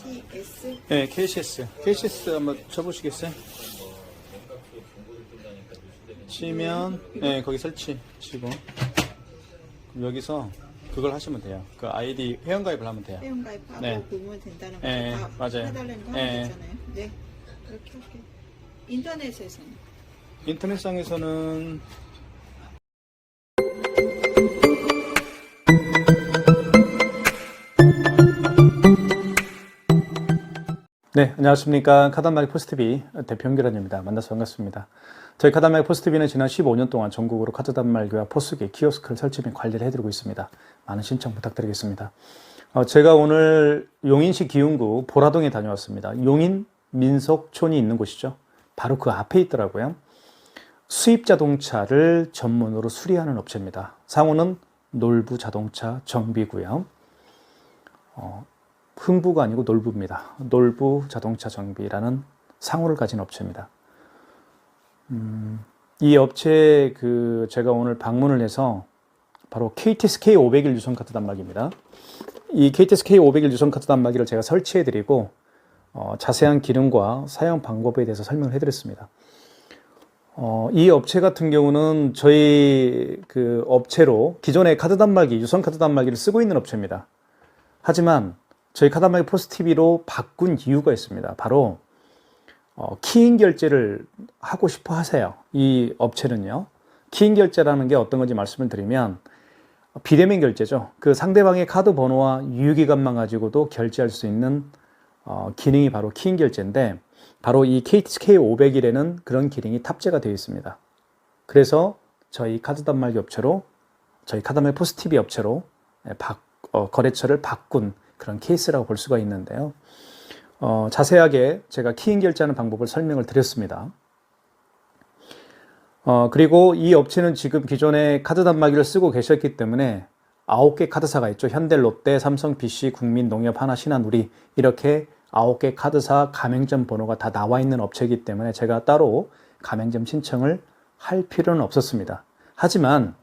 KCS? 네, KCS. KCS 한번 쳐보시겠어요? 치면, 네, 거기 설치 치고. 그럼 여기서 그걸 하시면 돼요. 그 아이디 회원가입을 하면 돼요. 회원가입하고 네. 보면 된다는 거 네, 다 맞아요. 해달라는 거 네. 하면 되잖아요. 네, 그렇게 할게요. 인터넷에서는? 인터넷상에서는 네, 안녕하십니까. 카단마기 포스트비 대표 홍기란입니다. 만나서 반갑습니다. 저희 카단마기 포스트비는 지난 15년 동안 전국으로 카드 단말기와 포스기, 키오스크를 설치 및 관리를 해드리고 있습니다. 많은 신청 부탁드리겠습니다. 제가 오늘 용인시 기흥구 보라동에 다녀왔습니다. 용인 민속촌이 있는 곳이죠. 바로 그 앞에 있더라고요. 수입 자동차를 전문으로 수리하는 업체입니다. 상호는 놀부 자동차 정비고요. 흥부가 아니고 놀부입니다. 놀부 자동차 정비라는 상호를 가진 업체입니다. 이 업체에 제가 오늘 방문을 해서 바로 KTS K501 유선 카드 단말기입니다. 이 KTS K501 유선 카드 단말기를 제가 설치해드리고 자세한 기능과 사용 방법에 대해서 설명을 해드렸습니다. 이 업체 같은 경우는 저희 그 업체로 기존의 카드 단말기, 유선 카드 단말기를 쓰고 있는 업체입니다. 하지만 저희 카단마기 포스TV로 바꾼 이유가 있습니다. 바로 키인 결제를 하고 싶어 하세요. 이 업체는요. 키인 결제라는 게 어떤 건지 말씀을 드리면 비대면 결제죠. 그 상대방의 카드 번호와 유효기간만 가지고도 결제할 수 있는 기능이 바로 키인 결제인데 바로 이 KTK501에는 그런 기능이 탑재가 되어 있습니다. 그래서 저희 카드 단말기 업체로 저희 카단마기 포스TV 업체로 거래처를 바꾼 그런 케이스라고 볼 수가 있는데요. 자세하게 제가 키인 결제하는 방법을 설명을 드렸습니다. 그리고 이 업체는 지금 기존에 카드 단말기를 쓰고 계셨기 때문에 9개 카드사가 있죠. 현대, 롯데, 삼성, BC, 국민, 농협, 하나, 신한, 우리 이렇게 9개 카드사 가맹점 번호가 다 나와 있는 업체이기 때문에 제가 따로 가맹점 신청을 할 필요는 없었습니다. 하지만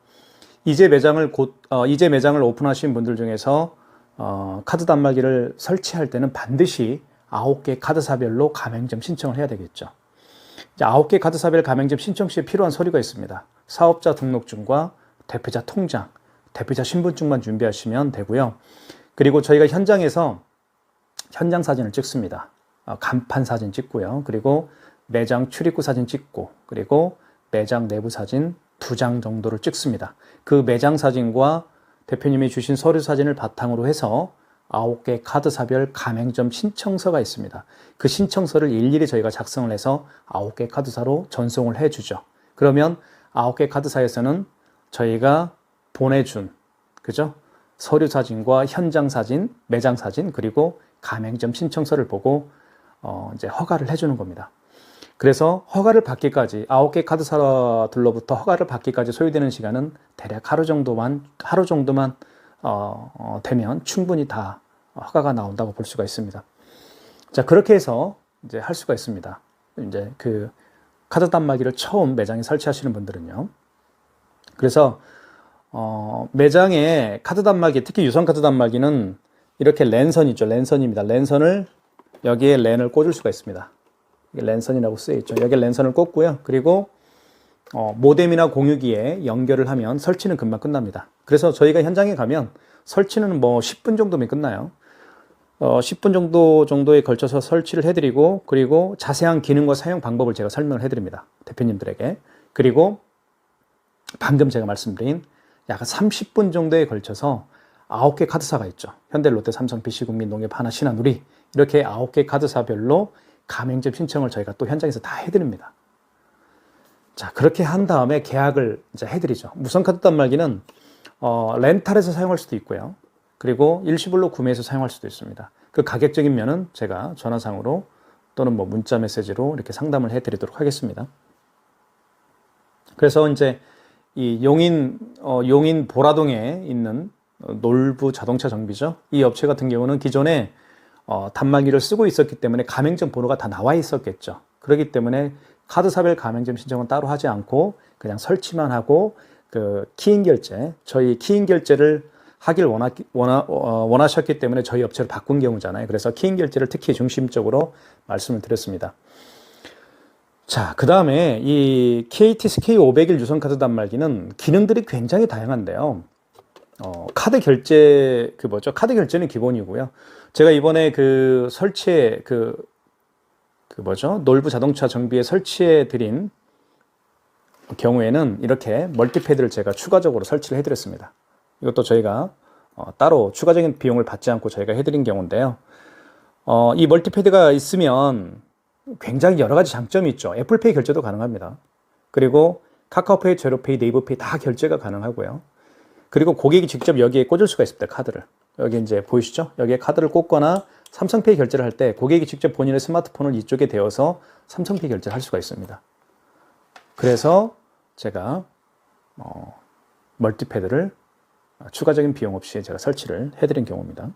이제 매장을 오픈하신 분들 중에서 카드 단말기를 설치할 때는 반드시 9개 카드사별로 가맹점 신청을 해야 되겠죠. 이제 9개 카드사별 가맹점 신청 시에 필요한 서류가 있습니다. 사업자 등록증과 대표자 통장, 대표자 신분증만 준비하시면 되고요. 그리고 저희가 현장에서 현장 사진을 찍습니다. 간판 사진 찍고요. 그리고 매장 출입구 사진 찍고, 그리고 매장 내부 사진 2장 정도를 찍습니다. 그 매장 사진과 대표님이 주신 서류 사진을 바탕으로 해서 9개 카드사별 가맹점 신청서가 있습니다. 그 신청서를 일일이 저희가 작성을 해서 9개 카드사로 전송을 해주죠. 그러면 9개 카드사에서는 저희가 보내준, 그죠? 서류 사진과 현장 사진, 매장 사진, 그리고 가맹점 신청서를 보고 이제 허가를 해주는 겁니다. 그래서 허가를 받기까지 9개 카드사들로부터 허가를 받기까지 소요되는 시간은 대략 하루 정도만 되면 충분히 다 허가가 나온다고 볼 수가 있습니다. 자, 그렇게 해서 이제 할 수가 있습니다. 이제 그 카드 단말기를 처음 매장에 설치하시는 분들은요. 그래서 매장에 카드 단말기, 특히 유선 카드 단말기는 이렇게 랜선 있죠. 랜선입니다. 랜선을 여기에 랜을 꽂을 수가 있습니다. 랜선이라고 쓰여있죠. 여기에 랜선을 꽂고요. 그리고 모뎀이나 공유기에 연결을 하면 설치는 금방 끝납니다. 그래서 저희가 현장에 가면 설치는 뭐 10분 정도면 끝나요. 10분 정도에 걸쳐서 설치를 해드리고, 그리고 자세한 기능과 사용 방법을 제가 설명을 해드립니다. 대표님들에게. 그리고 방금 제가 말씀드린 약 30분 정도에 걸쳐서 9개 카드사가 있죠. 현대, 롯데, 삼성, BC, 국민, 농협, 하나, 신한, 우리 이렇게 9개 카드사별로 가맹점 신청을 저희가 또 현장에서 다 해드립니다. 자, 그렇게 한 다음에 계약을 이제 해드리죠. 무선 카드 단말기는 렌탈해서 사용할 수도 있고요. 그리고 일시불로 구매해서 사용할 수도 있습니다. 그 가격적인 면은 제가 전화상으로 또는 뭐 문자 메시지로 이렇게 상담을 해드리도록 하겠습니다. 그래서 이제 이 용인 보라동에 있는 놀부 자동차 정비죠. 이 업체 같은 경우는 기존에 단말기를 쓰고 있었기 때문에 가맹점 번호가 다 나와 있었겠죠. 그렇기 때문에 카드사별 가맹점 신청은 따로 하지 않고 그냥 설치만 하고 그 키인 결제, 저희 키인 결제를 원하셨기 때문에 저희 업체로 바꾼 경우잖아요. 그래서 키인 결제를 특히 중심적으로 말씀을 드렸습니다. 자, 그 다음에 이 KTS K501 유선카드 단말기는 기능들이 굉장히 다양한데요. 카드 결제, 카드 결제는 기본이고요. 제가 이번에 놀부 자동차 정비에 설치해 드린 경우에는 이렇게 멀티패드를 제가 추가적으로 설치를 해드렸습니다. 이것도 저희가 따로 추가적인 비용을 받지 않고 저희가 해드린 경우인데요. 이 멀티패드가 있으면 굉장히 여러 가지 장점이 있죠. 애플페이 결제도 가능합니다. 그리고 카카오페이, 제로페이, 네이버페이 다 결제가 가능하고요. 그리고 고객이 직접 여기에 꽂을 수가 있습니다. 카드를. 여기 이제 보이시죠? 여기에 카드를 꽂거나 삼성페이 결제를 할 때 고객이 직접 본인의 스마트폰을 이쪽에 대어서 삼성페이 결제를 할 수가 있습니다. 그래서 제가 멀티패드를 추가적인 비용 없이 제가 설치를 해드린 경우입니다.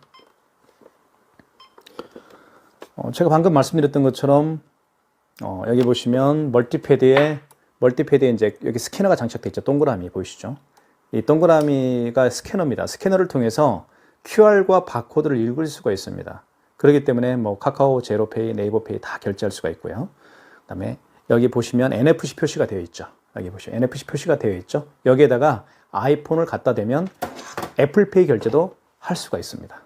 제가 방금 말씀드렸던 것처럼 여기 보시면 멀티패드에 이제 여기 스캐너가 장착되어 있죠. 동그라미 보이시죠? 이 동그라미가 스캐너입니다. 스캐너를 통해서 QR과 바코드를 읽을 수가 있습니다. 그렇기 때문에 카카오, 제로페이, 네이버페이 다 결제할 수가 있고요. 그다음에 여기 보시면 NFC 표시가 되어 있죠. 여기 보시면 NFC 표시가 되어 있죠. 여기에다가 아이폰을 갖다 대면 애플페이 결제도 할 수가 있습니다.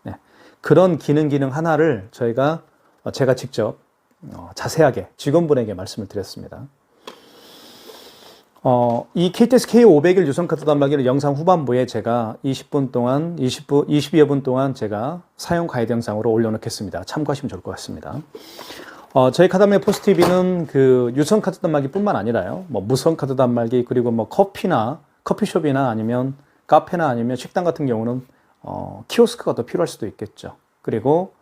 네. 그런 기능 하나를 제가 직접 자세하게 직원분에게 말씀을 드렸습니다. 이 KTS K501 유선카드 단말기는 영상 후반부에 제가 20여 분 동안 제가 사용 가이드 영상으로 올려놓겠습니다. 참고하시면 좋을 것 같습니다. 저희 카드단말기 포스TV는 그 유선카드 단말기뿐만 아니라요. 무선카드 단말기 그리고 커피숍이나 아니면 카페나 아니면 식당 같은 경우는 키오스크가 더 필요할 수도 있겠죠. 그리고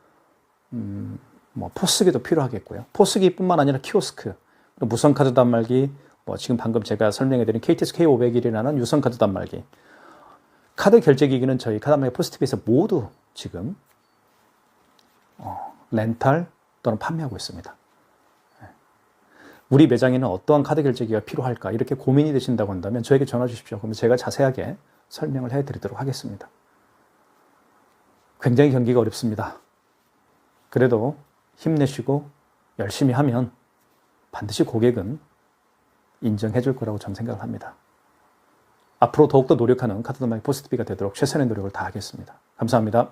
포스기도 필요하겠고요. 포스기뿐만 아니라 키오스크, 그리고 무선카드 단말기, 지금 방금 제가 설명해드린 KTS K501이라는 유선카드 단말기, 카드 결제기기는 저희 카드단말기 포스TV에서 모두 지금 렌탈 또는 판매하고 있습니다. 우리 매장에는 어떠한 카드 결제기가 필요할까 이렇게 고민이 되신다고 한다면 저에게 전화 주십시오. 그러면 제가 자세하게 설명을 해드리도록 하겠습니다. 굉장히 경기가 어렵습니다. 그래도 힘내시고 열심히 하면 반드시 고객은 인정해 줄 거라고 저는 생각을 합니다. 앞으로 더욱더 노력하는 카드단말기 포스TV가 되도록 최선의 노력을 다하겠습니다. 감사합니다.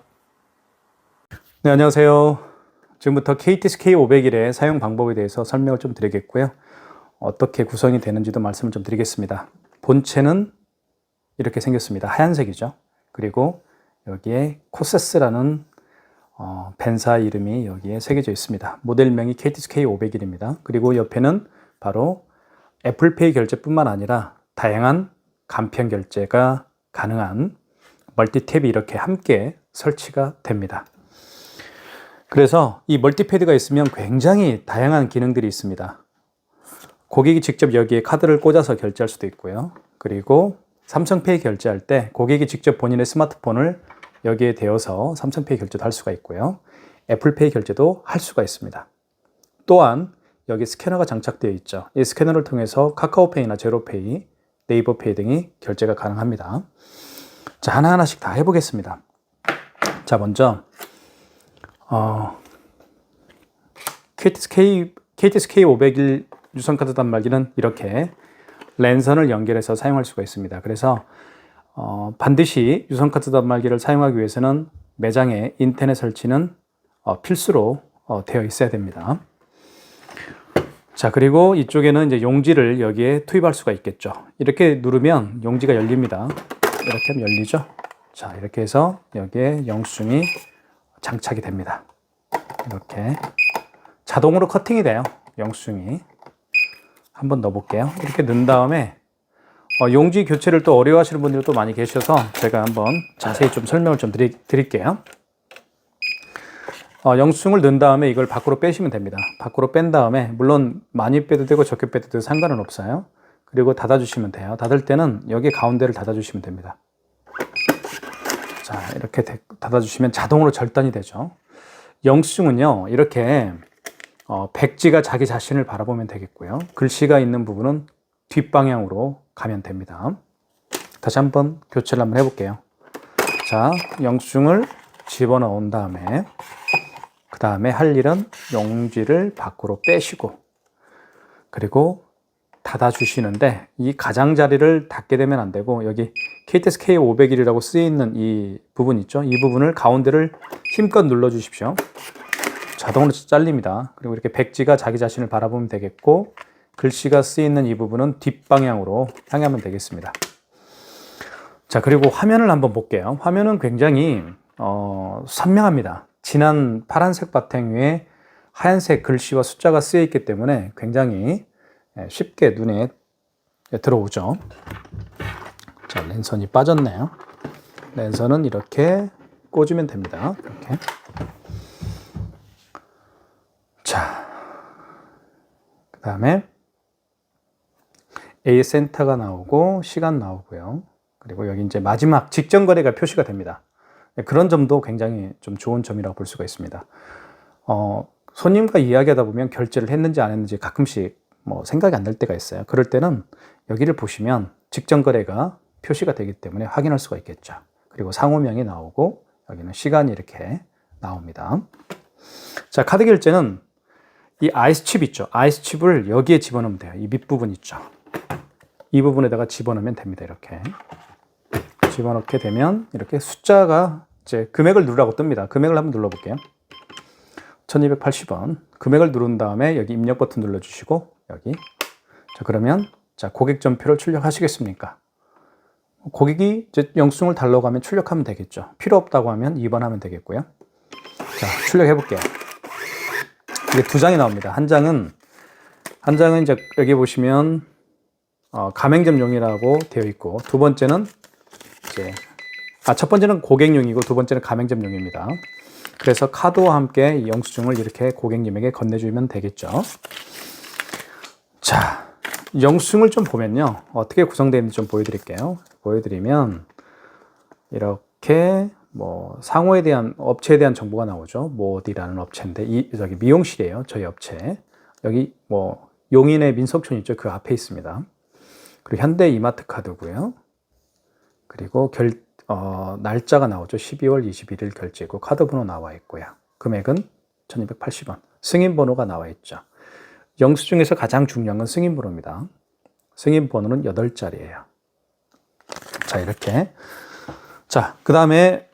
네, 안녕하세요. 지금부터 KTS K501의 사용 방법에 대해서 설명을 좀 드리겠고요. 어떻게 구성이 되는지도 말씀을 좀 드리겠습니다. 본체는 이렇게 생겼습니다. 하얀색이죠. 그리고 여기에 코세스라는 벤사 이름이 여기에 새겨져 있습니다. 모델명이 KTS K501입니다. 그리고 옆에는 바로 애플페이 결제뿐만 아니라 다양한 간편 결제가 가능한 멀티탭이 이렇게 함께 설치가 됩니다. 그래서 이 멀티패드가 있으면 굉장히 다양한 기능들이 있습니다. 고객이 직접 여기에 카드를 꽂아서 결제할 수도 있고요. 그리고 삼성페이 결제할 때 고객이 직접 본인의 스마트폰을 여기에 대어서 삼성페이 결제도 할 수가 있고요. 애플페이 결제도 할 수가 있습니다. 또한 여기 스캐너가 장착되어 있죠. 이 스캐너를 통해서 카카오페이나 제로페이, 네이버페이 등이 결제가 가능합니다. 자, 하나하나씩 다 해보겠습니다. 자, 먼저 KTS K501 유선카드 단말기는 이렇게 랜선을 연결해서 사용할 수가 있습니다. 그래서 반드시 유선카드 단말기를 사용하기 위해서는 매장에 인터넷 설치는 필수로 되어 있어야 됩니다. 자, 그리고 이쪽에는 이제 용지를 여기에 투입할 수가 있겠죠. 이렇게 누르면 용지가 열립니다. 이렇게 하면 열리죠. 자, 이렇게 해서 여기에 영수증이 장착이 됩니다. 이렇게 자동으로 커팅이 돼요. 영수증이. 한번 넣어볼게요. 이렇게 넣은 다음에 용지 교체를 또 어려워하시는 분들이 또 많이 계셔서 제가 한번 자세히 좀 설명을 좀 드릴게요. 영수증을 넣은 다음에 이걸 밖으로 빼시면 됩니다. 밖으로 뺀 다음에 물론 많이 빼도 되고 적게 빼도 되고 상관은 없어요. 그리고 닫아주시면 돼요. 닫을 때는 여기 가운데를 닫아주시면 됩니다. 자, 이렇게 닫아주시면 자동으로 절단이 되죠. 영수증은요, 이렇게 백지가 자기 자신을 바라보면 되겠고요. 글씨가 있는 부분은 뒷방향으로 가면 됩니다. 다시 한번 교체를 한번 해볼게요. 자, 영수증을 집어넣은 다음에 그 다음에 할 일은 용지를 밖으로 빼시고 그리고 닫아주시는데 이 가장자리를 닫게 되면 안 되고 여기 KTS K501이라고 쓰여있는 이 부분 있죠? 이 부분을 가운데를 힘껏 눌러주십시오. 자동으로 잘립니다. 그리고 이렇게 백지가 자기 자신을 바라보면 되겠고 글씨가 쓰여있는 이 부분은 뒷방향으로 향하면 되겠습니다. 자, 그리고 화면을 한번 볼게요. 화면은 굉장히 선명합니다. 진한 파란색 바탕 위에 하얀색 글씨와 숫자가 쓰여있기 때문에 굉장히 쉽게 눈에 들어오죠. 자, 랜선이 빠졌네요. 랜선은 이렇게 꽂으면 됩니다. 이렇게. 자, 그 다음에 A 센터가 나오고 시간 나오고요. 그리고 여기 이제 마지막 직전 거래가 표시가 됩니다. 그런 점도 굉장히 좀 좋은 점이라고 볼 수가 있습니다. 손님과 이야기하다 보면 결제를 했는지 안 했는지 가끔씩 뭐 생각이 안 날 때가 있어요. 그럴 때는 여기를 보시면 직전 거래가 표시가 되기 때문에 확인할 수가 있겠죠. 그리고 상호명이 나오고 여기는 시간이 이렇게 나옵니다. 자, 카드 결제는 이 아이스칩 있죠. 아이스칩을 여기에 집어넣으면 돼요. 이 밑부분 있죠. 이 부분에다가 집어넣으면 됩니다. 이렇게 집어넣게 되면 이렇게 숫자가 이제 금액을 누르라고 뜹니다. 금액을 한번 눌러볼게요. 1280원. 금액을 누른 다음에 여기 입력 버튼 눌러주시고 여기. 자, 그러면 자, 고객 전표를 출력하시겠습니까? 고객이 이제 영수증을 달라고 하면 출력하면 되겠죠. 필요 없다고 하면 2번 하면 되겠고요. 자, 출력해 볼게요. 이게 두 장이 나옵니다. 한 장은 이제 여기 보시면 가맹점용이라고 되어 있고 두 번째는 이제 첫 번째는 고객용이고 두 번째는 가맹점용입니다. 그래서 카드와 함께 이 영수증을 이렇게 고객님에게 건네주면 되겠죠. 자, 영수증을 좀 보면요. 어떻게 구성되어 있는지 좀 보여드릴게요. 보여드리면 이렇게 뭐 상호에 대한 업체에 대한 정보가 나오죠. 뭐 어디라는 업체인데 저기 미용실이에요. 저희 업체. 여기 뭐 용인의 민속촌 있죠. 그 앞에 있습니다. 그리고 현대 이마트 카드고요. 그리고 날짜가 나오죠. 12월 21일 결제고 카드 번호 나와 있고요. 금액은 1280원. 승인 번호가 나와 있죠. 영수증에서 가장 중요한 건 승인 번호입니다. 승인 번호는 8자리예요. 자, 이렇게. 자, 그 다음에,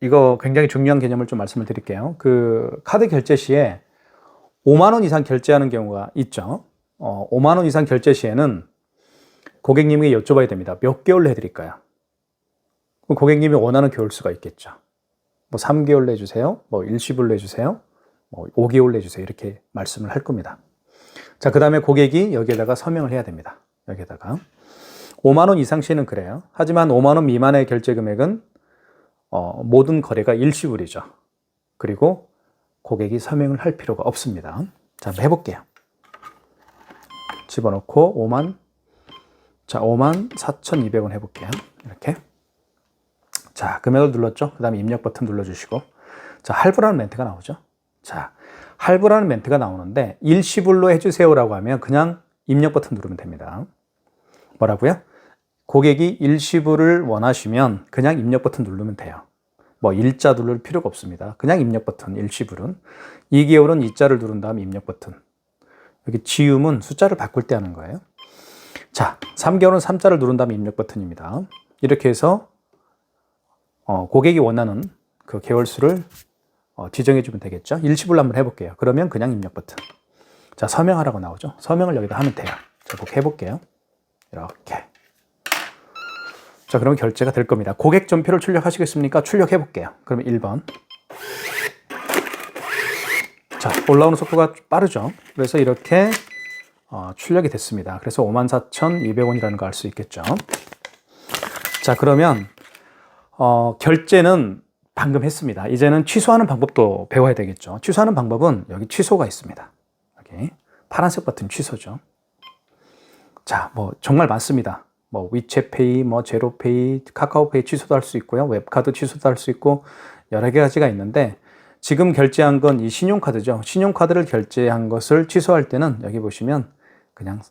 이거 굉장히 중요한 개념을 좀 말씀을 드릴게요. 그 카드 결제 시에 5만원 이상 결제하는 경우가 있죠. 5만원 이상 결제 시에는 고객님에게 여쭤봐야 됩니다. 몇 개월로 해드릴까요? 고객님이 원하는 개월수가 있겠죠. 뭐 3개월로 해주세요. 뭐 일시불로 해주세요. 뭐 5개월로 해주세요. 이렇게 말씀을 할 겁니다. 자, 그 다음에 고객이 여기에다가 서명을 해야 됩니다. 여기에다가. 5만원 이상 시에는 그래요. 하지만 5만원 미만의 결제 금액은 모든 거래가 일시불이죠. 그리고 고객이 서명을 할 필요가 없습니다. 자, 한번 해볼게요. 집어넣고 54,200원 해볼게요. 이렇게. 자, 금액을 눌렀죠. 그 다음에 입력 버튼 눌러주시고. 자, 할부라는 멘트가 나오죠. 자, 할부라는 멘트가 나오는데 일시불로 해주세요라고 하면 그냥 입력 버튼 누르면 됩니다. 뭐라고요? 고객이 일시불을 원하시면 그냥 입력 버튼 누르면 돼요. 뭐 일자 누를 필요가 없습니다. 그냥 입력 버튼, 일시불은. 2개월은 2자를 누른 다음 입력 버튼. 여기 지음은 숫자를 바꿀 때 하는 거예요. 자, 3개월은 3자를 누른 다음 입력 버튼입니다. 이렇게 해서 고객이 원하는 그 개월수를 지정해 주면 되겠죠. 일시불로 한번 해볼게요. 그러면 그냥 입력 버튼. 자, 서명하라고 나오죠. 서명을 여기다 하면 돼요. 자, 꼭 해볼게요. 이렇게. 자, 그러면 결제가 될 겁니다. 고객 전표를 출력하시겠습니까? 출력해 볼게요. 그러면 1번. 자, 올라오는 속도가 빠르죠. 그래서 이렇게 출력이 됐습니다. 그래서 54,200원이라는 거 알 수 있겠죠. 자, 그러면 결제는 방금 했습니다. 이제는 취소하는 방법도 배워야 되겠죠. 취소하는 방법은 여기 취소가 있습니다. 여기 파란색 버튼 취소죠. 자, 뭐 정말 많습니다. 뭐 위챗페이, 뭐 제로페이, 카카오페이 취소도 할 수 있고요. 웹카드 취소도 할 수 있고 여러 가지가 있는데 지금 결제한 건 이 신용카드죠. 신용카드를 결제한 것을 취소할 때는 여기 보시면 그냥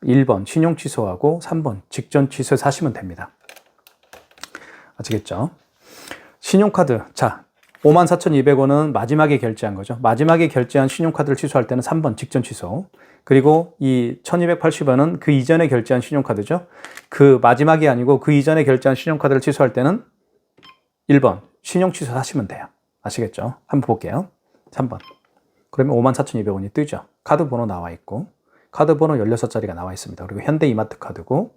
1번 신용 취소하고 3번 직전 취소해서 하시면 됩니다. 아시겠죠? 신용카드. 자, 54,200원은 마지막에 결제한 거죠. 마지막에 결제한 신용카드를 취소할 때는 3번 직전 취소. 그리고 이 1,280원은 그 이전에 결제한 신용카드죠. 그 마지막이 아니고 그 이전에 결제한 신용카드를 취소할 때는 1번 신용 취소 하시면 돼요. 아시겠죠? 한번 볼게요. 3번. 그러면 54,200원이 뜨죠. 카드 번호 나와 있고 카드 번호 16자리가 나와 있습니다. 그리고 현대 이마트 카드고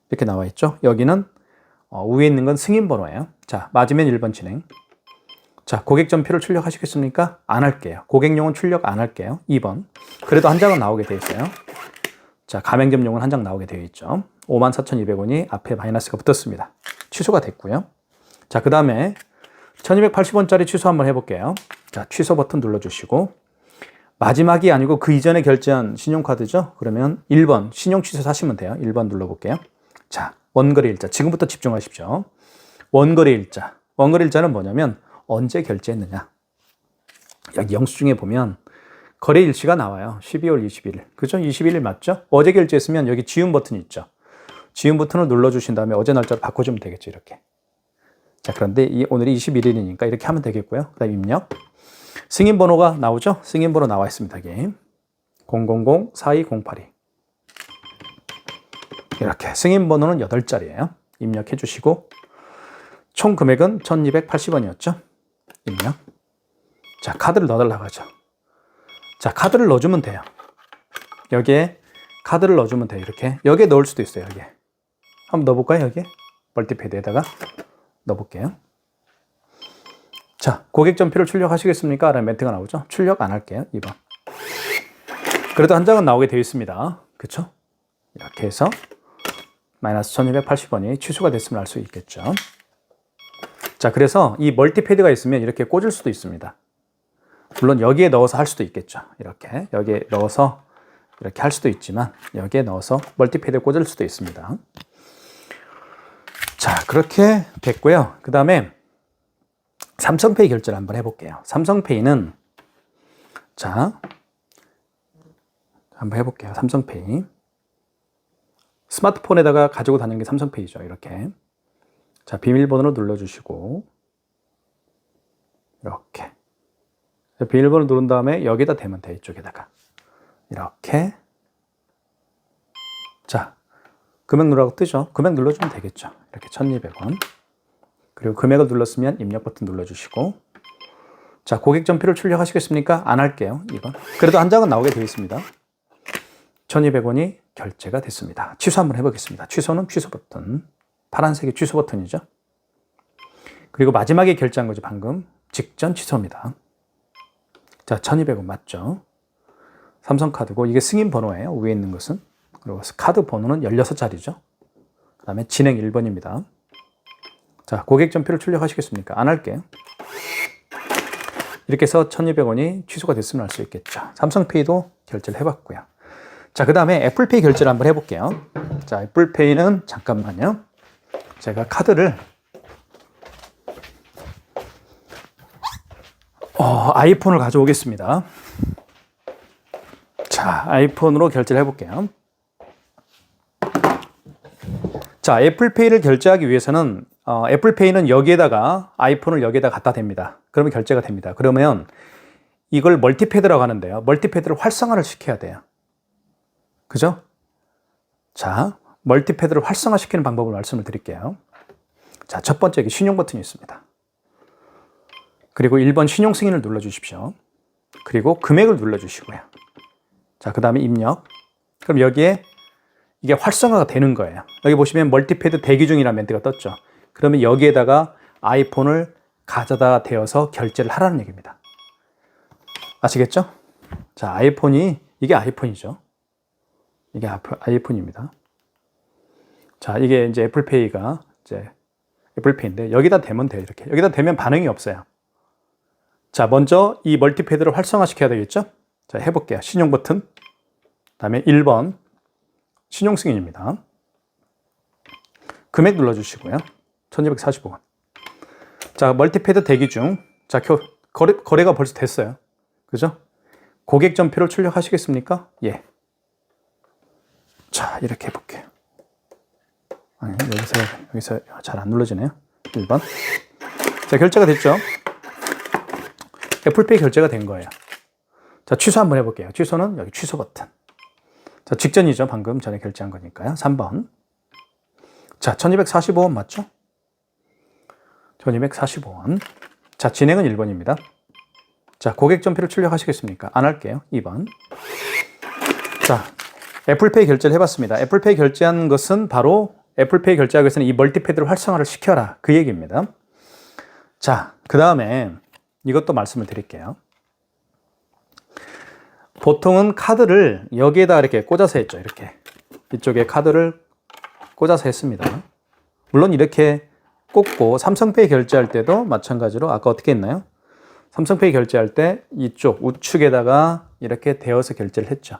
이렇게 나와 있죠. 여기는 위에 있는 건 승인 번호예요. 자, 맞으면 1번 진행. 자, 고객 전표를 출력하시겠습니까? 안 할게요. 고객용은 출력 안 할게요. 2번. 그래도 한 장은 나오게 돼 있어요. 자, 가맹점용은 한 장 나오게 되어 있죠. 54,200원이 앞에 마이너스가 붙었습니다. 취소가 됐고요. 자, 그 다음에 1,280원짜리 취소 한번 해볼게요. 자, 취소 버튼 눌러주시고 마지막이 아니고 그 이전에 결제한 신용카드죠. 그러면 1번 신용 취소 하시면 돼요. 1번 눌러볼게요. 자, 원거래 일자. 지금부터 집중하십시오. 원거래 일자. 원거래 일자는 뭐냐면 언제 결제했느냐. 여기 영수증에 보면 거래 일시가 나와요. 12월 21일. 그죠? 21일 맞죠? 어제 결제했으면 여기 지운 버튼이 있죠. 지운 버튼을 눌러주신 다음에 어제 날짜로 바꿔주면 되겠죠. 이렇게. 자, 그런데 오늘이 21일이니까 이렇게 하면 되겠고요. 그 다음 입력. 승인 번호가 나오죠? 승인 번호 나와 있습니다. 여기. 000-4208이. 이렇게. 승인 번호는 8자리예요. 입력해 주시고 총 금액은 1,280원이었죠. 입력. 자, 카드를 넣어달라고 하죠. 자, 카드를 넣어주면 돼요. 여기에 카드를 넣어주면 돼요. 이렇게. 여기에 넣을 수도 있어요. 여기에. 한번 넣어볼까요? 여기에. 멀티패드에다가 넣어볼게요. 자, 고객 전표를 출력하시겠습니까? 라는 멘트가 나오죠. 출력 안 할게요. 2번. 그래도 한 장은 나오게 되어 있습니다. 그쵸? 이렇게 해서 마이너스 1,280원이 취소가 됐음을 알 수 있겠죠. 자, 그래서 이 멀티패드가 있으면 이렇게 꽂을 수도 있습니다. 물론 여기에 넣어서 할 수도 있겠죠. 이렇게 여기에 넣어서 이렇게 할 수도 있지만 여기에 넣어서 멀티패드에 꽂을 수도 있습니다. 자, 그렇게 됐고요. 그 다음에 삼성페이 결제를 한번 해볼게요. 삼성페이는 자, 한번 해볼게요. 삼성페이. 스마트폰에다가 가지고 다니는 게 삼성페이죠. 이렇게. 자, 비밀번호를 눌러주시고 이렇게. 비밀번호 누른 다음에 여기다 대면 돼. 이쪽에다가. 이렇게. 자, 금액 누르라고 뜨죠. 금액 눌러주면 되겠죠. 이렇게 1,200원. 그리고 금액을 눌렀으면 입력 버튼 눌러주시고 자, 고객 전표를 출력하시겠습니까? 안 할게요. 2번. 그래도 한 장은 나오게 되어 있습니다. 1,200원이 결제가 됐습니다. 취소 한번 해보겠습니다. 취소는 취소 버튼. 파란색이 취소 버튼이죠. 그리고 마지막에 결제한 거죠. 방금. 직전 취소입니다. 자, 1,200원 맞죠? 삼성카드고 이게 승인 번호예요. 위에 있는 것은. 그리고 카드 번호는 16자리죠. 그 다음에 진행 1번입니다. 자, 고객 전표를 출력하시겠습니까? 안 할게요. 이렇게 해서 1,200원이 취소가 됐으면 알 수 있겠죠. 삼성페이도 결제를 해봤고요. 자, 그 다음에 애플페이 결제를 한번 해볼게요. 자, 애플페이는 잠깐만요. 제가 카드를 아이폰을 가져오겠습니다. 자, 아이폰으로 결제를 해볼게요. 자, 애플페이를 결제하기 위해서는 애플페이는 여기에다가 아이폰을 여기에다 갖다 댑니다. 그러면 결제가 됩니다. 그러면 이걸 멀티패드라고 하는데요. 멀티패드를 활성화를 시켜야 돼요. 그죠? 자, 멀티패드를 활성화시키는 방법을 말씀을 드릴게요. 자, 첫 번째 신용 버튼이 있습니다. 그리고 1번 신용 승인을 눌러주십시오. 그리고 금액을 눌러주시고요. 자, 그 다음에 입력. 그럼 여기에 이게 활성화가 되는 거예요. 여기 보시면 멀티패드 대기 중이라는 멘트가 떴죠. 그러면 여기에다가 아이폰을 가져다 대어서 결제를 하라는 얘기입니다. 아시겠죠? 자, 이게 아이폰이죠. 이게 아이폰입니다. 자, 이게 이제 애플페이가 이제 애플페이인데 여기다 대면 돼요. 이렇게. 여기다 대면 반응이 없어요. 자, 먼저 이 멀티패드를 활성화시켜야 되겠죠? 자, 해볼게요. 신용 버튼. 그다음에 1번 신용 승인입니다. 금액 눌러주시고요. 1,245원. 자, 멀티패드 대기 중. 자, 거래가 벌써 됐어요. 그죠? 고객 전표를 출력하시겠습니까? 예. 자, 이렇게 해볼게요. 아니, 여기서 잘 안 눌러지네요. 1번. 자, 결제가 됐죠? 애플페이 결제가 된 거예요. 자, 취소 한번 해볼게요. 취소는 여기 취소 버튼. 자, 직전이죠. 방금 전에 결제한 거니까요. 3번. 자, 1245원 맞죠? 1245원. 자, 진행은 1번입니다. 자, 고객 전표를 출력하시겠습니까? 안 할게요. 2번. 자, 애플페이 결제를 해봤습니다. 애플페이 결제한 것은 바로 애플페이 결제하기 위해서는 이 멀티패드를 활성화를 시켜라. 그 얘기입니다. 자, 그 다음에 이것도 말씀을 드릴게요. 보통은 카드를 여기에다 이렇게 꽂아서 했죠. 이렇게. 이쪽에 카드를 꽂아서 했습니다. 물론 이렇게 꽂고 삼성페이 결제할 때도 마찬가지로 아까 어떻게 했나요? 삼성페이 결제할 때 이쪽 우측에다가 이렇게 대어서 결제를 했죠.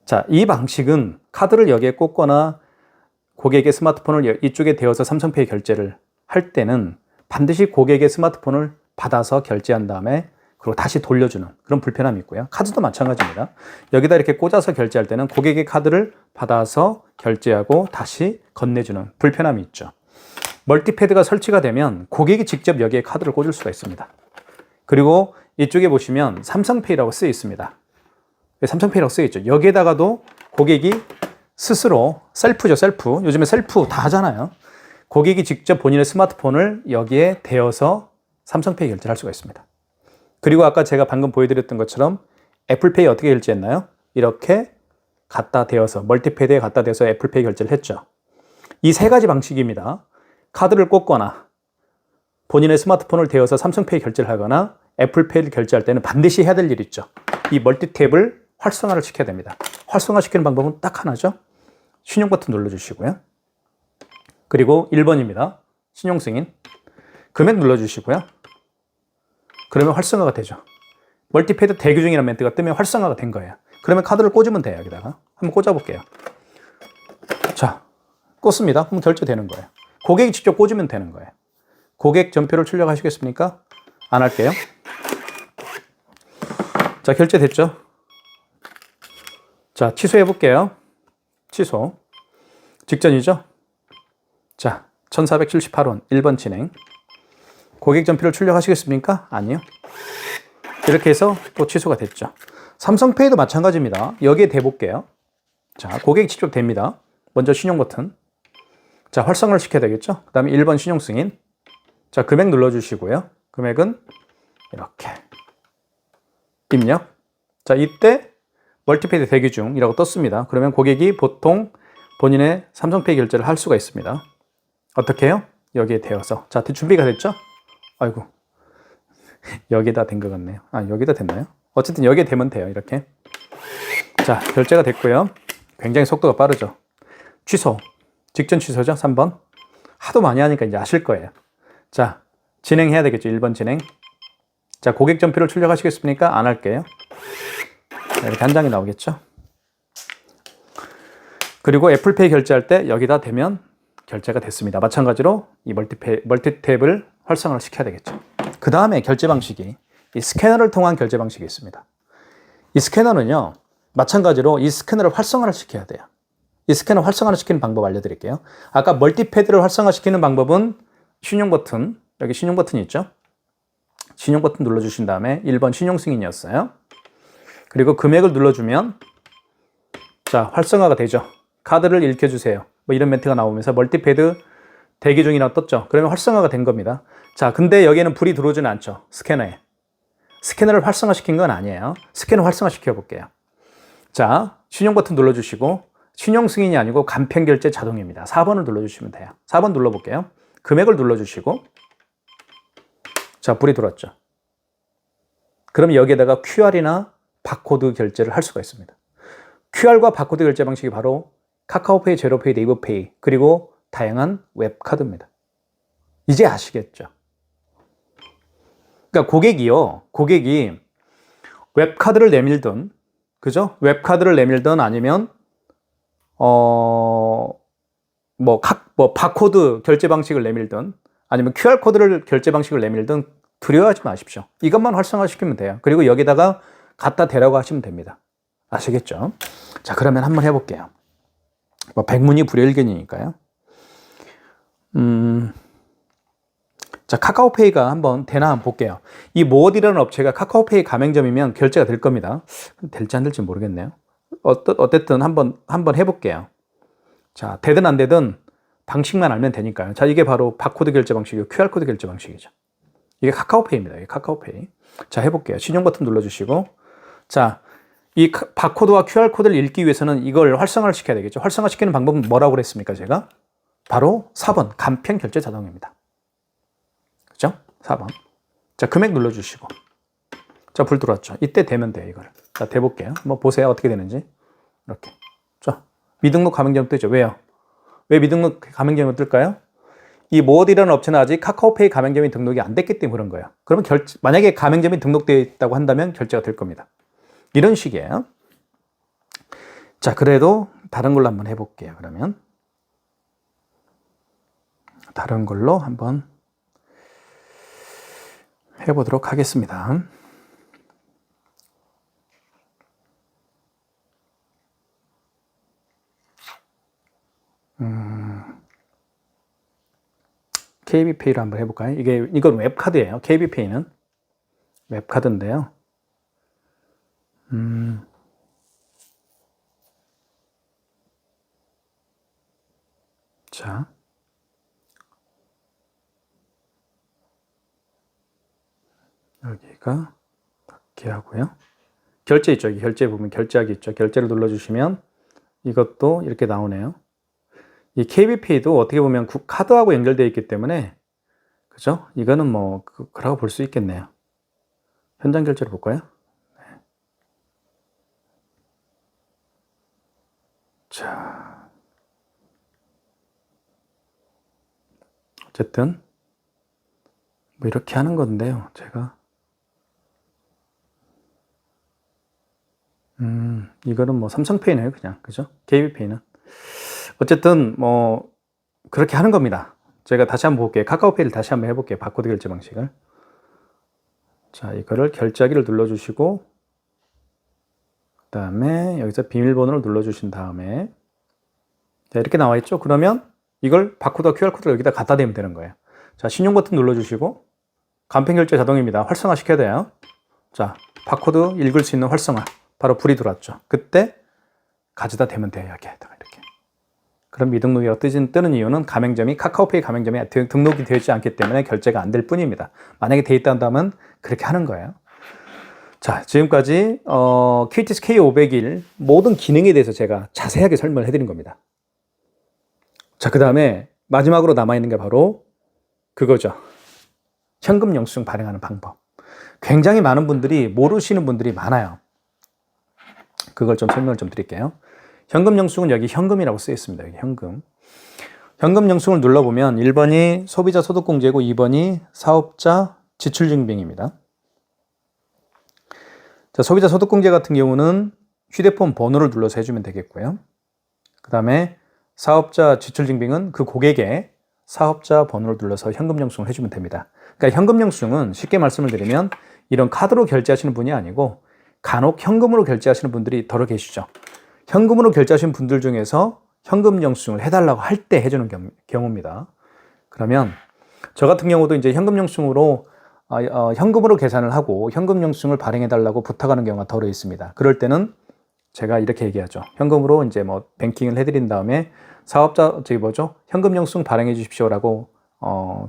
자, 이 방식은 카드를 여기에 꽂거나 고객의 스마트폰을 이쪽에 대어서 삼성페이 결제를 할 때는 반드시 고객의 스마트폰을 받아서 결제한 다음에 그리고 다시 돌려주는 그런 불편함이 있고요. 카드도 마찬가지입니다. 여기다 이렇게 꽂아서 결제할 때는 고객의 카드를 받아서 결제하고 다시 건네주는 불편함이 있죠. 멀티패드가 설치가 되면 고객이 직접 여기에 카드를 꽂을 수가 있습니다. 그리고 이쪽에 보시면 삼성페이라고 쓰여 있습니다. 삼성페이라고 쓰여 있죠. 여기에다가도 고객이 스스로 셀프죠, 셀프. 요즘에 셀프 다 하잖아요. 고객이 직접 본인의 스마트폰을 여기에 대어서 삼성페이 결제를 할 수가 있습니다. 그리고 아까 제가 방금 보여드렸던 것처럼 애플페이 어떻게 결제했나요? 이렇게 갖다 대어서 멀티패드에 갖다 대서 애플페이 결제를 했죠. 이 세 가지 방식입니다. 카드를 꽂거나 본인의 스마트폰을 대어서 삼성페이 결제를 하거나 애플페이를 결제할 때는 반드시 해야 될 일이 있죠. 이 멀티탭을 활성화를 시켜야 됩니다. 활성화시키는 방법은 딱 하나죠. 신용 버튼 눌러주시고요. 그리고 1번입니다. 신용 승인. 금액 눌러주시고요. 그러면 활성화가 되죠. 멀티패드 대기 중이라는 멘트가 뜨면 활성화가 된 거예요. 그러면 카드를 꽂으면 돼요. 여기다가. 한번 꽂아볼게요. 자, 꽂습니다. 그럼 결제되는 거예요. 고객이 직접 꽂으면 되는 거예요. 고객 전표를 출력하시겠습니까? 안 할게요. 자, 결제됐죠? 자, 취소해 볼게요. 취소. 직전이죠? 자, 1478원 1번 진행. 고객 전표를 출력하시겠습니까? 아니요. 이렇게 해서 또 취소가 됐죠. 삼성페이도 마찬가지입니다. 여기에 대볼게요. 자, 고객이 직접 됩니다. 먼저 신용 버튼. 자, 활성화를 시켜야 되겠죠? 그 다음에 1번 신용 승인. 자, 금액 눌러주시고요. 금액은 이렇게. 입력. 자, 이때 멀티패드 대기 중이라고 떴습니다. 그러면 고객이 보통 본인의 삼성페이 결제를 할 수가 있습니다. 어떻게 해요? 여기에 대어서. 자, 준비가 됐죠? 아이고. 여기다 된 것 같네요. 아, 여기다 됐나요? 어쨌든 여기에 되면 돼요. 이렇게. 자, 결제가 됐고요. 굉장히 속도가 빠르죠. 취소. 직전 취소죠? 3번. 하도 많이 하니까 이제 아실 거예요. 자, 진행해야 되겠죠? 1번 진행. 자, 고객 전표를 출력하시겠습니까? 안 할게요. 자, 이렇게 한 장이 나오겠죠? 그리고 애플페이 결제할 때 여기다 대면 결제가 됐습니다. 마찬가지로 이 멀티탭을 활성화를 시켜야 되겠죠. 그 다음에 결제 방식이 이 스캐너를 통한 결제 방식이 있습니다. 이 스캐너는요, 마찬가지로 이 스캐너를 활성화를 시켜야 돼요. 이 스캐너 활성화를 시키는 방법 알려드릴게요. 아까 멀티패드를 활성화시키는 방법은 신용 버튼, 여기 신용 버튼이 있죠? 신용 버튼 눌러주신 다음에 1번 신용 승인이었어요. 그리고 금액을 눌러주면 자, 활성화가 되죠. 카드를 읽혀주세요. 뭐 이런 멘트가 나오면서 멀티패드 대기 중이라고 떴죠. 그러면 활성화가 된 겁니다. 자, 근데 여기에는 불이 들어오지는 않죠. 스캐너에. 스캐너를 활성화시킨 건 아니에요. 스캐너 활성화시켜 볼게요. 자, 신용 버튼 눌러주시고 신용 승인이 아니고 간편결제 자동입니다. 4번을 눌러주시면 돼요. 4번 눌러볼게요. 금액을 눌러주시고 자, 불이 들어왔죠. 그럼 여기에다가 QR이나 바코드 결제를 할 수가 있습니다. QR과 바코드 결제 방식이 바로 카카오페이, 제로페이, 네이버페이 그리고 다양한 웹카드입니다. 이제 아시겠죠? 그러니까 고객이 웹카드를 내밀든, 그죠? 웹카드를 내밀든 아니면 바코드 결제 방식을 내밀든 아니면 QR코드를 결제 방식을 내밀든 두려워하지 마십시오. 이것만 활성화시키면 돼요. 그리고 여기다가 갖다 대라고 하시면 됩니다. 아시겠죠? 자, 그러면 한번 해볼게요. 백문이 불여일견이니까요. 자, 카카오페이가 한번 되나 한번 볼게요. 이 모어디라는 업체가 카카오페이 가맹점이면 결제가 될 겁니다. 될지 안 될지 모르겠네요. 어쨌든 한번 해볼게요. 자, 되든 안 되든 방식만 알면 되니까요. 자, 이게 바로 바코드 결제 방식이고 QR코드 결제 방식이죠. 이게 카카오페이입니다. 이게 카카오페이. 자, 해볼게요. 신용 버튼 눌러주시고. 자, 이 바코드와 QR코드를 읽기 위해서는 이걸 활성화를 시켜야 되겠죠. 활성화시키는 방법은 뭐라고 그랬습니까, 제가? 바로 4번 간편 결제 자동입니다. 그죠? 4번. 자, 금액 눌러주시고. 자, 불 들어왔죠. 이때 되면 돼요, 이거를. 자, 대볼게요. 한번 보세요. 어떻게 되는지. 이렇게. 자, 미등록 가맹점 뜨죠. 왜요? 왜 미등록 가맹점이 뜰까요? 이 모어디라는 업체는 아직 카카오페이 가맹점이 등록이 안 됐기 때문에 그런 거예요. 그러면 만약에 가맹점이 등록되어 있다고 한다면 결제가 될 겁니다. 이런 식이에요. 자, 그래도 다른 걸로 한번 해볼게요. 그러면 다른 걸로 한번 해보도록 하겠습니다. KB페이로 한번 해볼까요? 이건 웹카드예요. KB페이는 웹카드인데요. 자, 여기가 이렇게 하고요. 결제 있죠. 여기 결제 보면 결제하기 있죠. 결제를 눌러주시면 이것도 이렇게 나오네요. 이 KB페이도 어떻게 보면 카드하고 연결되어 있기 때문에, 그죠? 이거는 뭐 그라고 볼 수 있겠네요. 현장 결제를 볼까요? 네. 자, 어쨌든 뭐 이렇게 하는 건데요. 제가 이거는 뭐 삼성페이네요, 그냥. 그죠? KB페이는. 어쨌든 뭐 그렇게 하는 겁니다. 제가 다시 한번 볼게요. 카카오페이를 다시 한번 해볼게요. 바코드 결제 방식을. 자, 이거를 결제하기를 눌러주시고, 그 다음에 여기서 비밀번호를 눌러주신 다음에, 자, 이렇게 나와 있죠. 그러면 이걸 바코드와 QR코드를 여기다 갖다 대면 되는 거예요. 자, 신용 버튼 눌러주시고, 간편 결제 자동입니다. 활성화 시켜야 돼요. 자, 바코드 읽을 수 있는 활성화. 바로 불이 들어왔죠. 그때 가져다 대면 돼요. 여기에다가 이렇게. 그럼 미등록이라고 뜨는 이유는 가맹점이 카카오페이 가맹점에 등록이 되지 않기 때문에 결제가 안 될 뿐입니다. 만약에 돼 있다면 그렇게 하는 거예요. 자, 지금까지 KTS K501 모든 기능에 대해서 제가 자세하게 설명을 해드린 겁니다. 자, 그 다음에 마지막으로 남아있는 게 바로 그거죠. 현금 영수증 발행하는 방법. 굉장히 많은 분들이 모르시는 분들이 많아요. 그걸 좀 설명을 좀 드릴게요. 현금 영수증은 여기 현금이라고 쓰여 있습니다. 여기 현금. 현금 영수증을 눌러보면 1번이 소비자 소득공제고 2번이 사업자 지출증빙입니다. 자, 소비자 소득공제 같은 경우는 휴대폰 번호를 눌러서 해주면 되겠고요. 그 다음에 사업자 지출증빙은 그 고객의 사업자 번호를 눌러서 현금 영수증을 해주면 됩니다. 그러니까 현금 영수증은 쉽게 말씀을 드리면 이런 카드로 결제하시는 분이 아니고 간혹 현금으로 결제하시는 분들이 더러 계시죠. 현금으로 결제하시는 분들 중에서 현금 영수증을 해달라고 할 때 해주는 경우입니다. 그러면 저 같은 경우도 이제 현금 영수증으로 현금으로 계산을 하고 현금 영수증을 발행해달라고 부탁하는 경우가 더러 있습니다. 그럴 때는 제가 이렇게 얘기하죠. 현금으로 이제 뭐 뱅킹을 해드린 다음에 사업자 현금 영수증 발행해 주십시오라고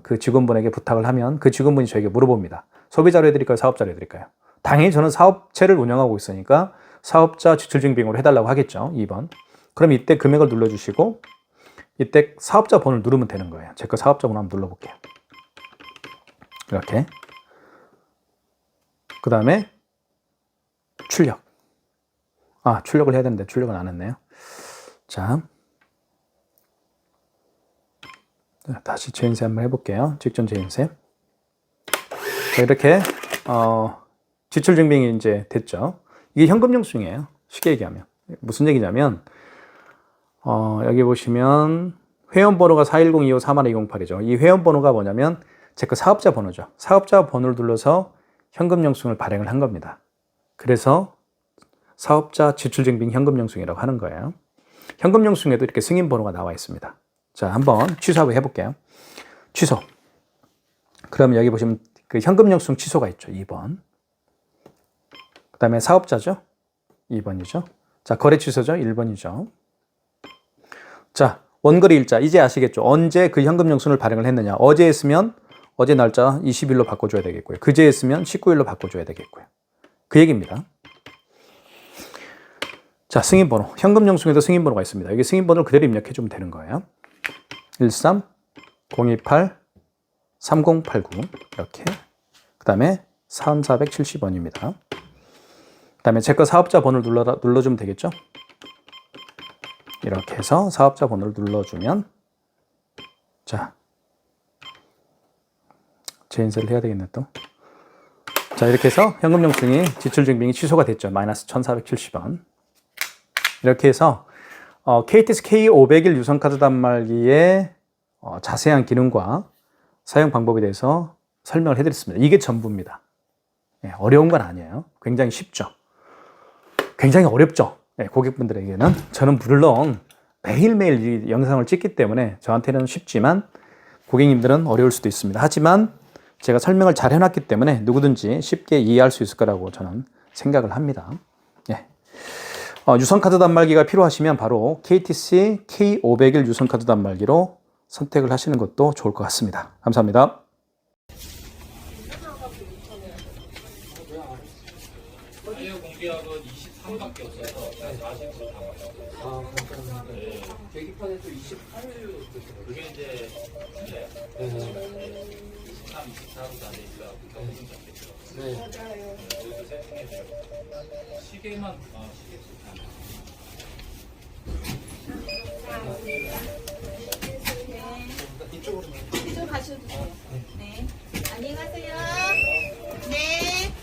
그 직원분에게 부탁을 하면 그 직원분이 저에게 물어봅니다. 소비자로 해드릴까요? 사업자로 해드릴까요? 당연히 저는 사업체를 운영하고 있으니까 사업자 지출증빙으로 해달라고 하겠죠. 2번. 그럼 이때 금액을 눌러주시고 이때 사업자 번호를 누르면 되는 거예요. 제 거 사업자 번호 한번 눌러볼게요. 이렇게. 그 다음에 출력. 출력을 해야 되는데 출력은 안 했네요. 자, 다시 재인쇄 한번 해볼게요. 직전 재인쇄. 자, 이렇게 지출증빙이 이제 됐죠. 이게 현금 영수증이에요. 쉽게 얘기하면. 무슨 얘기냐면 여기 보시면 회원번호가 4102531-208이죠. 이 회원번호가 뭐냐면 제 거 사업자 번호죠. 사업자 번호를 눌러서 현금 영수증을 발행을 한 겁니다. 그래서 사업자 지출증빙 현금 영수증이라고 하는 거예요. 현금 영수증에도 이렇게 승인 번호가 나와 있습니다. 자, 한번 취소 한번 해볼게요. 취소. 그럼 여기 보시면 그 현금 영수증 취소가 있죠. 2번. 그 다음에 사업자죠. 2번이죠. 자, 거래 취소죠. 1번이죠. 자, 원거리 일자. 이제 아시겠죠? 언제 그 현금 영수증을 발행을 했느냐. 어제 했으면 어제 날짜 20일로 바꿔줘야 되겠고요. 그제 했으면 19일로 바꿔줘야 되겠고요. 그 얘기입니다. 자, 승인번호. 현금 영수증에도 승인번호가 있습니다. 여기 승인번호를 그대로 입력해주면 되는 거예요. 13 028 3089 이렇게. 그 다음에 3470원입니다. 그 다음에 제 거 사업자 번호를 눌러주면 되겠죠? 이렇게 해서 사업자 번호를 눌러주면 자, 재인쇄를 해야 되겠네 또. 자, 이렇게 해서 현금 영수증이 지출 증빙이 취소가 됐죠. 마이너스 1470원. 이렇게 해서 KTX K501 유선카드 단말기의 자세한 기능과 사용 방법에 대해서 설명을 해드렸습니다. 이게 전부입니다. 예, 어려운 건 아니에요. 굉장히 쉽죠. 굉장히 어렵죠. 예, 고객분들에게는. 저는 물론 매일매일 이 영상을 찍기 때문에 저한테는 쉽지만 고객님들은 어려울 수도 있습니다. 하지만 제가 설명을 잘 해놨기 때문에 누구든지 쉽게 이해할 수 있을 거라고 저는 생각을 합니다. 예. 유선카드 단말기가 필요하시면 바로 KTC K501 유선카드 단말기로 선택을 하시는 것도 좋을 것 같습니다. 감사합니다. 자유 공개학은 23밖에 없어서 40% 다 맞았어요. 네. 계기판에 또 28일 그게 이제 네. 23, 24도 안 되니까 경쟁 잡겠죠. 네. 여기서 세팅해줘요. 시계만 시계 좋다. 이쪽으로 이쪽 가셔도 돼요. 네. 안녕히 가세요. 네.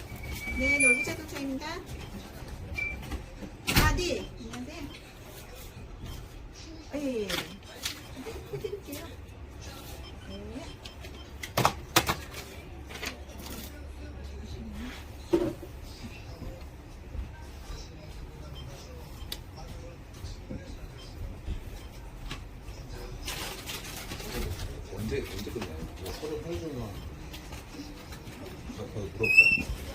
네, 놀부 자동차입니다. 아, 네. 안녕하세요. 예. 해드릴게요. 네. 언제 끝나요? 서류 8주나. 물어볼까요?